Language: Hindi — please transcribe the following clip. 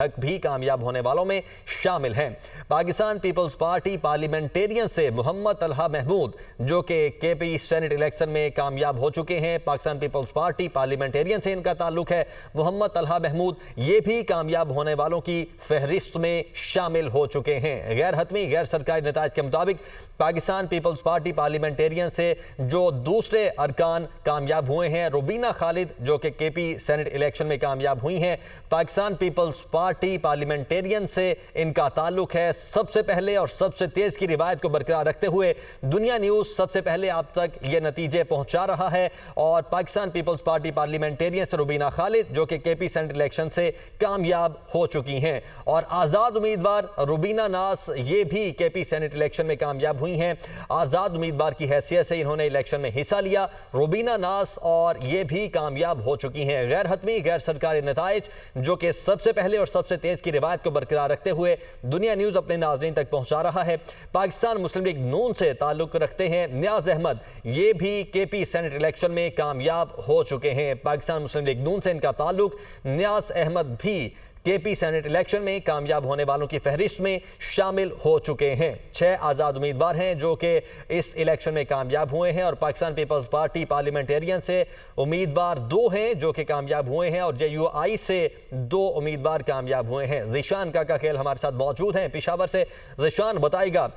तक भी कामयाब होने वालों में शामिल हैं। पाकिस्तान पीपल्स पार्टी पार्लियामेंटेरियन से मोहम्मद तलहा महमूद जो कि केपी सेनेट इलेक्शन में कामयाब हो चुके हैं। पाकिस्तान पीपल्स पार्टी पार्लियामेंटेरियन से इनका ताल्लुक है। मोहम्मद तलहा महमूद ये भी कामयाब होने वालों की फहरिस्त में शामिल हो चुके हैं। गैर हतमी गैर सरकारी नताज के मुताबिक पाकिस्तान पीपल्स पार्टी पार्लियामेंटेरियन से जो दूसरे अरकान कामयाब हुए हैं, रुबीना खालिद जो कि केपी सेनेट इलेक्शन में कामयाब हुई हैं। पाकिस्तान पीपल्स पार्टी पार्लियामेंटेरियन से इनका ताल्लुक है। सबसे पहले और सबसे तेज की रिवायत को बरकरार रखते हुए दुनिया न्यूज सबसे पहले आप तक ये नतीजे पहुंचा रहा है और पाकिस्तान पीपल्स पार्टी पार्लियामेंटेरियन से रुबीना खालिद जो कि केपी सेनेट इलेक्शन से कामयाब हो चुकी हैं और आजाद उम्मीदवार रुबीना नास ये भी केपी सेनेट इलेक्शन में कामयाब हुई हैं। आजाद उम्मीदवार की हैसियत से इन्होंने इलेक्शन में हिस्सा लिया। रुबीना नास और ये भी कामयाब हो चुकी हैं। गैर हतमी गैर सरकारी नताइज जो कि सबसे पहले और सबसे तेज की रिवायत को बरकरार रखते हुए दुनिया न्यूज अपने नाज़रीन तक पहुंचा रहा है। पाकिस्तान मुस्लिम लीग नून से ताल्लुक रखते हैं नियाज अहमद, ये भी केपी सेनेट इलेक्शन में कामयाब हो चुके हैं। पाकिस्तान मुस्लिम लीग नून से इनका ताल्लुक, नियाज अहमद भी केपी सेनेट इलेक्शन में कामयाब होने वालों की फहरिस्त में शामिल हो चुके हैं। 6 आज़ाद उम्मीदवार हैं जो कि इस इलेक्शन में कामयाब हुए हैं और पाकिस्तान पीपल्स पार्टी पार्लियामेंटेरियन से उम्मीदवार 2 हैं जो कि कामयाब हुए हैं और JUI से 2 उम्मीदवार कामयाब हुए हैं। ज़ीशान काका खेल हमारे साथ मौजूद हैं पेशावर से। ज़ीशान बताएगा